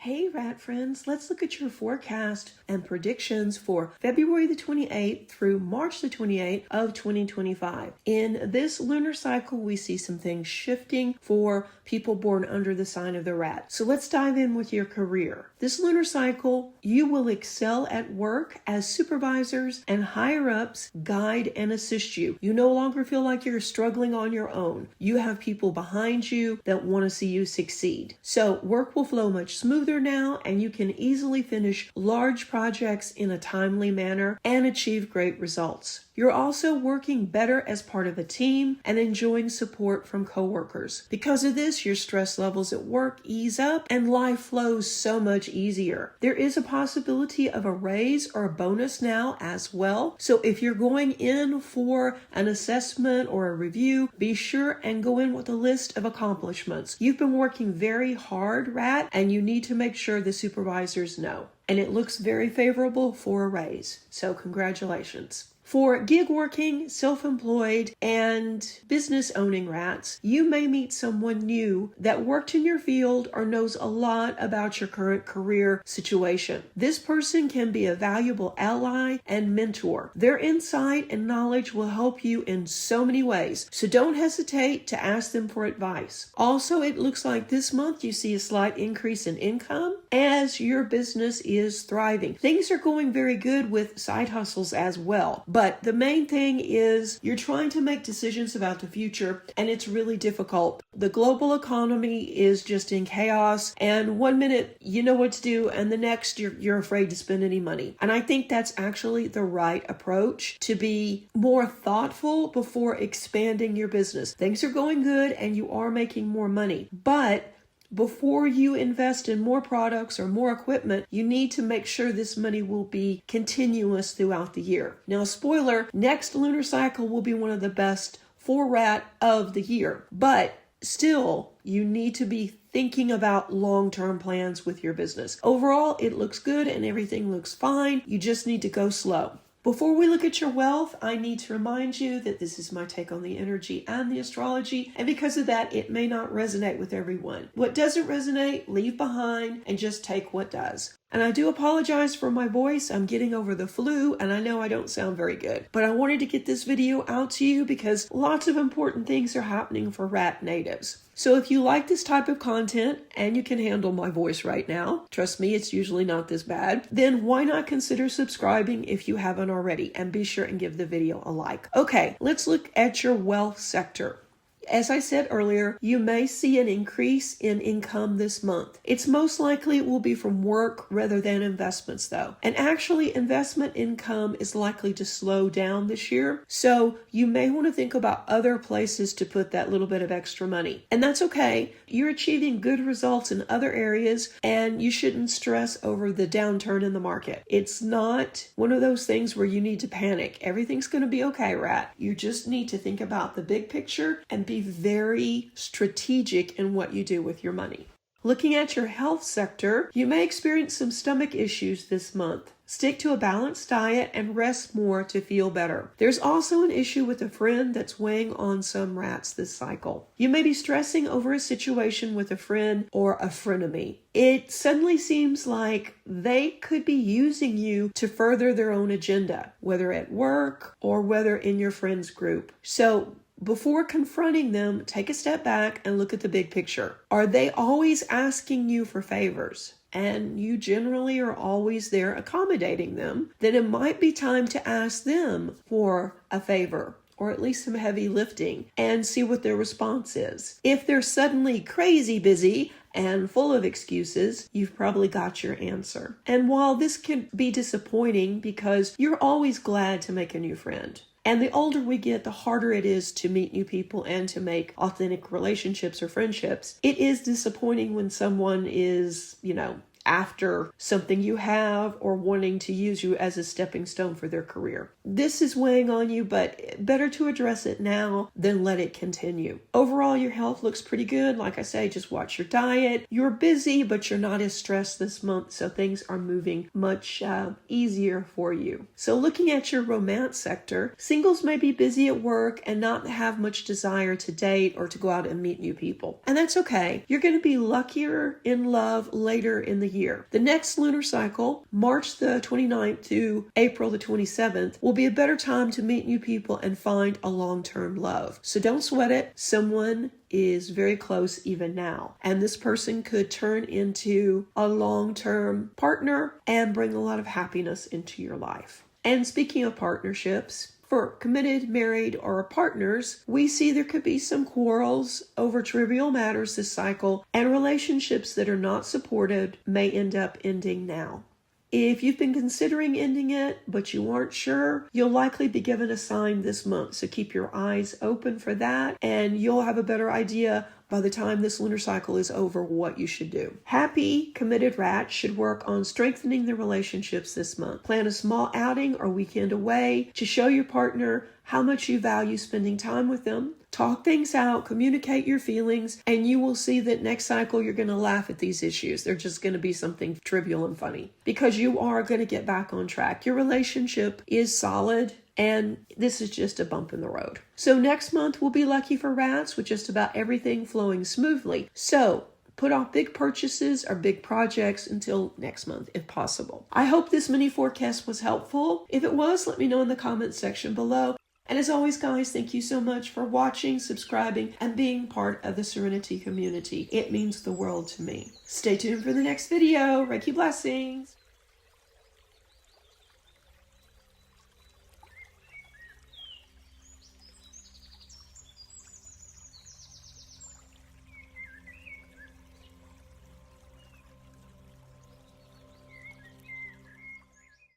Hey rat friends, let's look at your forecast and predictions for February the 28th through March the 28th of 2025. In this lunar cycle, we see some things shifting for people born under the sign of the rat. So let's dive in with your career. This lunar cycle, you will excel at work as supervisors and higher ups guide and assist you. You no longer feel like you're struggling on your own. You have people behind you that want to see you succeed. So work will flow much smoother now, and you can easily finish large projects in a timely manner and achieve great results. You're also working better as part of a team and enjoying support from coworkers. Because of this, your stress levels at work ease up and life flows so much easier. There is a possibility of a raise or a bonus now as well. So if you're going in for an assessment or a review, be sure and go in with a list of accomplishments. You've been working very hard, Rat, and you need to make sure the supervisors know. And it looks very favorable for a raise. So congratulations. For gig working, self-employed, and business owning rats, you may meet someone new that worked in your field or knows a lot about your current career situation. This person can be a valuable ally and mentor. Their insight and knowledge will help you in so many ways, so don't hesitate to ask them for advice. Also, it looks like this month you see a slight increase in income as your business is thriving. Things are going very good with side hustles as well. But the main thing is you're trying to make decisions about the future, and it's really difficult. The global economy is just in chaos, and one minute you know what to do, and the next you're afraid to spend any money. And I think that's actually the right approach, to be more thoughtful before expanding your business. Things are going good and you are making more money, but before you invest in more products or more equipment, you need to make sure this money will be continuous throughout the year. Now, spoiler, next lunar cycle will be one of the best for rat of the year, but still, you need to be thinking about long-term plans with your business. Overall, it looks good and everything looks fine. You just need to go slow. Before we look at your wealth, I need to remind you that this is my take on the energy and the astrology, and because of that, it may not resonate with everyone. What doesn't resonate, leave behind and just take what does. And I do apologize for my voice. I'm getting over the flu, and I know I don't sound very good. But I wanted to get this video out to you because lots of important things are happening for rat natives. So if you like this type of content and you can handle my voice right now, trust me, it's usually not this bad, then why not consider subscribing if you haven't already, and be sure and give the video a like. Okay, let's look at your wealth sector. As I said earlier, you may see an increase in income this month. It's most likely it will be from work rather than investments though. And actually, investment income is likely to slow down this year. So you may want to think about other places to put that little bit of extra money. And that's okay. You're achieving good results in other areas, and you shouldn't stress over the downturn in the market. It's not one of those things where you need to panic. Everything's going to be okay, rat. You just need to think about the big picture and be very strategic in what you do with your money. Looking at your health sector, you may experience some stomach issues this month. Stick to a balanced diet and rest more to feel better. There's also an issue with a friend that's weighing on some rats this cycle. You may be stressing over a situation with a friend or a frenemy. It suddenly seems like they could be using you to further their own agenda, whether at work or whether in your friend's group. So before confronting them, take a step back and look at the big picture. Are they always asking you for favors, and you generally are always there accommodating them? Then it might be time to ask them for a favor, or at least some heavy lifting, and see what their response is. If they're suddenly crazy busy and full of excuses, you've probably got your answer. And while this can be disappointing because you're always glad to make a new friend, and the older we get, the harder it is to meet new people and to make authentic relationships or friendships, it is disappointing when someone is, after something you have or wanting to use you as a stepping stone for their career. This is weighing on you, but better to address it now than let it continue. Overall, your health looks pretty good. Like I say, just watch your diet. You're busy, but you're not as stressed this month, so things are moving much easier for you. So looking at your romance sector, singles may be busy at work and not have much desire to date or to go out and meet new people. And that's okay. You're going to be luckier in love later in the year. The next lunar cycle, March the 29th to April the 27th, will be a better time to meet new people and find a long-term love. So don't sweat it. Someone is very close even now. And this person could turn into a long-term partner and bring a lot of happiness into your life. And speaking of partnerships, for committed, married, or partners, we see there could be some quarrels over trivial matters this cycle, and relationships that are not supported may end up ending now. If you've been considering ending it, but you aren't sure, you'll likely be given a sign this month. So keep your eyes open for that, and you'll have a better idea by the time this lunar cycle is over what you should do. Happy, committed rats should work on strengthening their relationships this month. Plan a small outing or weekend away to show your partner how much you value spending time with them. Talk things out, communicate your feelings, and you will see that next cycle you're going to laugh at these issues. They're just going to be something trivial and funny because you are going to get back on track. Your relationship is solid, and this is just a bump in the road. So next month will be lucky for rats with just about everything flowing smoothly. So put off big purchases or big projects until next month, if possible. I hope this mini forecast was helpful. If it was, let me know in the comments section below. And as always, guys, thank you so much for watching, subscribing, and being part of the Serenity community. It means the world to me. Stay tuned for the next video. Reiki blessings.